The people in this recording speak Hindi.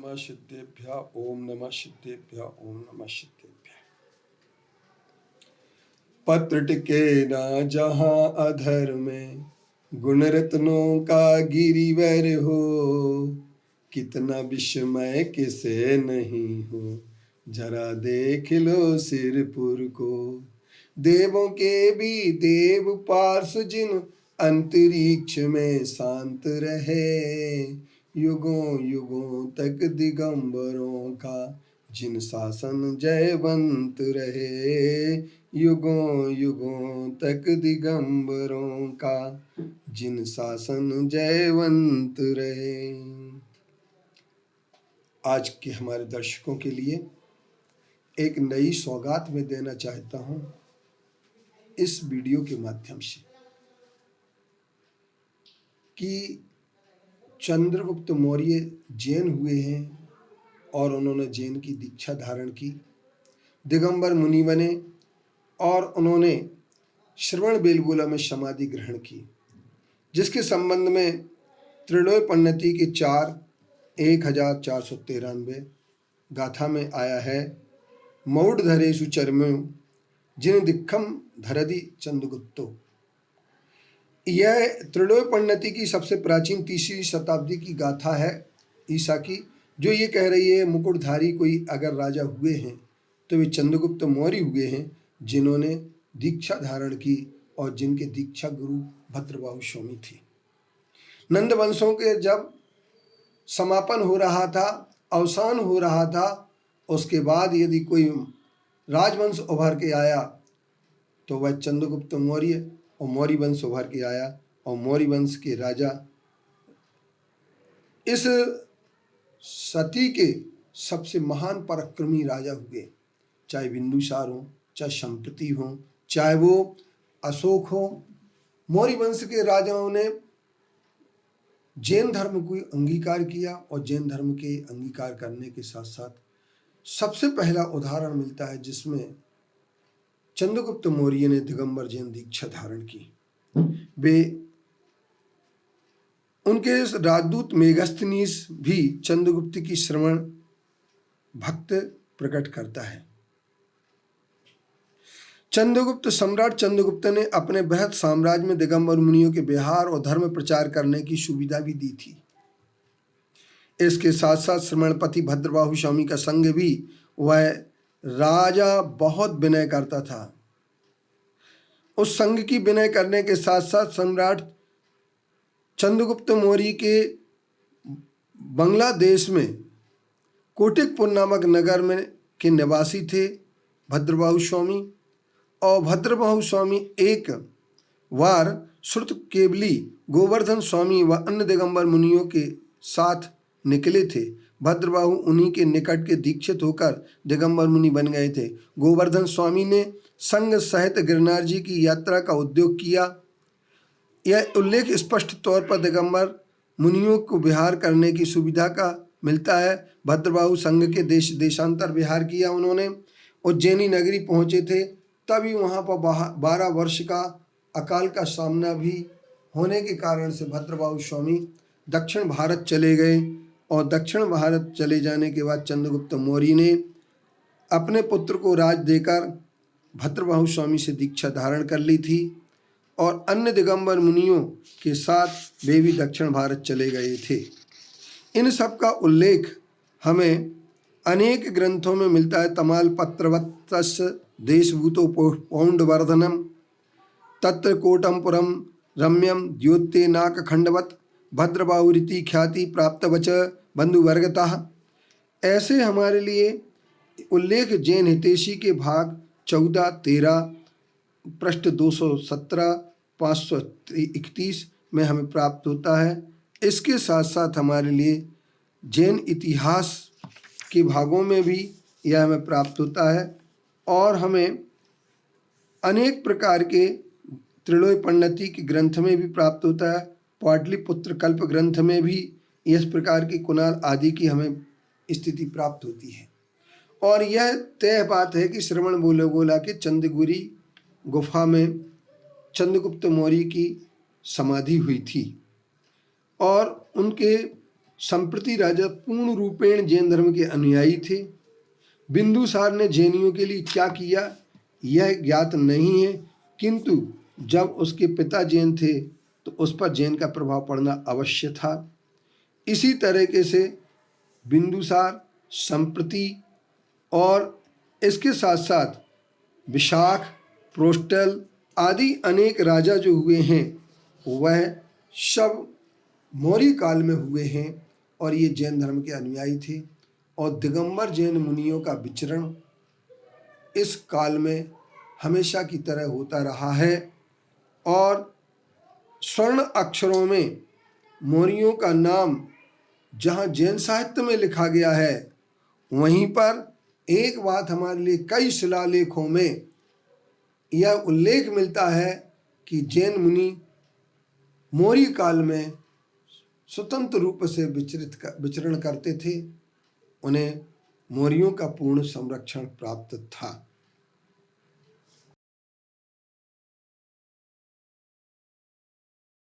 नमः सिद्धेभ्यः ओम नमः सिद्धेभ्यः ओम नमः सिद्धेभ्यः। पत्र टिके ना जहाँ अधर में, गुण रत्नों का गिरिवर हो। कितना विस्मय किसे नहीं हो, जरा देख लो सिरपुर को। देवों के भी देव पार्ष जिन, अंतरिक्ष में शांत रहे। युगों युगों तक दिगंबरों का, जिन शासन जयवंत रहे। युगों युगों तक दिगंबरों का, जिन शासन जयवंत रहे। आज के हमारे दर्शकों के लिए एक नई सौगात में देना चाहता हूं इस वीडियो के माध्यम से कि चंद्रगुप्त मौर्य जैन हुए हैं और उन्होंने जैन की दीक्षा धारण की, दिगंबर मुनि बने और उन्होंने श्रवण बेलगोला में समाधि ग्रहण की, जिसके संबंध में त्रिलोय पन्नति के 1493 गाथा में आया है। मौढ़ धरेषु चर्म्यो जिन दिक्खम धरदि चंद्रगुप्तो। यह त्रिलोय पन्नति की सबसे प्राचीन 3वीं शताब्दी की गाथा है ईसा की, जो ये कह रही है मुकुटधारी कोई अगर राजा हुए हैं तो वे चंद्रगुप्त मौर्य हुए हैं, जिन्होंने दीक्षा धारण की और जिनके दीक्षा गुरु भद्रबाहु स्वामी थे। नंद वंशों के जब समापन हो रहा था, अवसान हो रहा था, उसके बाद यदि कोई राजवंश उभर के आया तो वह चंद्रगुप्त मौर्य और मौर्य वंश उभर के आया और मौर्य वंश के राजा इस सती के सबसे महान पराक्रमी राजा हुए। चाहे बिंदुसार हो, चाहे संप्रति हो, चाहे वो अशोक हो, मौर्य वंश के राजाओं ने जैन धर्म को अंगीकार किया और जैन धर्म के अंगीकार करने के साथ साथ सबसे पहला उदाहरण मिलता है जिसमें चंद्रगुप्त मौर्य ने दिगंबर जैन दीक्षा धारण की। वे उनके राजदूत मेगस्थनीस भी चंद्रगुप्त की श्रवण भक्त प्रकट करता है। चंद्रगुप्त सम्राट चंद्रगुप्त ने अपने बृहद साम्राज्य में दिगंबर मुनियों के विहार और धर्म प्रचार करने की सुविधा भी दी थी। इसके साथ साथ श्रमणपति भद्रबाहु स्वामी का संग भी वह राजा बहुत विनय करता था। उस संघ की विनय करने के साथ साथ सम्राट चंद्रगुप्त मौर्य के बांग्लादेश में कोटिकपुर नामक नगर में के निवासी थे भद्रबाहु स्वामी। और भद्रबाहु स्वामी एक बार श्रुत केवली गोवर्धन स्वामी व अन्य दिगंबर मुनियों के साथ निकले थे। भद्रबाहु उन्हीं के निकट के दीक्षित होकर दिगंबर मुनि बन गए थे। गोवर्धन स्वामी ने संग सहित गिरनार जी की यात्रा का उद्योग किया। यह उल्लेख स्पष्ट तौर पर दिगंबर मुनियों को विहार करने की सुविधा का मिलता है। भद्रबाहु संघ के देश देशांतर विहार किया उन्होंने। उज्जैनी नगरी पहुँचे थे, तभी वहाँ पर 12 वर्ष का अकाल का सामना भी होने के कारण से भद्रबाहु स्वामी दक्षिण भारत चले गए। और दक्षिण भारत चले जाने के बाद चंद्रगुप्त मौर्य ने अपने पुत्र को राज देकर भद्रबाहु स्वामी से दीक्षा धारण कर ली थी और अन्य दिगंबर मुनियों के साथ वे भी दक्षिण भारत चले गए थे। इन सब का उल्लेख हमें अनेक ग्रंथों में मिलता है। तमाल पत्रवत्तस्य देशभूतो पौंडवर्धनम तत्र कोटमपुरम रम्यम द्योत्ते नाक खंडवत भद्रबाहुरीति ख्याति प्राप्त वच बंधुवर्गतः। ऐसे हमारे लिए उल्लेख जैन हितैषी के भाग 14-13 पृष्ठ 217 531 में हमें प्राप्त होता है। इसके साथ साथ हमारे लिए जैन इतिहास के भागों में भी यह हमें प्राप्त होता है और हमें अनेक प्रकार के त्रिलोय पन्नति के ग्रंथ में भी प्राप्त होता है। पाटलिपुत्र कल्प ग्रंथ में भी इस प्रकार की कुणाल आदि की हमें स्थिति प्राप्त होती है। और यह तय बात है कि श्रवण बेलगोला के चंद्रगिरी गुफा में चंद्रगुप्त मौर्य की समाधि हुई थी और उनके संप्रति राजा पूर्ण रूपेण जैन धर्म के अनुयायी थे। बिंदुसार ने जैनियों के लिए क्या किया यह ज्ञात नहीं है, किंतु जब उसके पिता जैन थे तो उस पर जैन का प्रभाव पड़ना अवश्य था। इसी तरीके से बिंदुसार, संप्रति और इसके साथ साथ विशाख, प्रोस्टल आदि अनेक राजा जो हुए हैं वह सब मौर्य काल में हुए हैं और ये जैन धर्म के अनुयायी थे। और दिगंबर जैन मुनियों का विचरण इस काल में हमेशा की तरह होता रहा है और स्वर्ण अक्षरों में मौर्यों का नाम जहाँ जैन साहित्य में लिखा गया है वहीं पर एक बात हमारे लिए कई शिलालेखों में यह उल्लेख मिलता है कि जैन मुनि मौर्य काल में स्वतंत्र रूप से विचरण करते थे, उन्हें मौर्यों का पूर्ण संरक्षण प्राप्त था।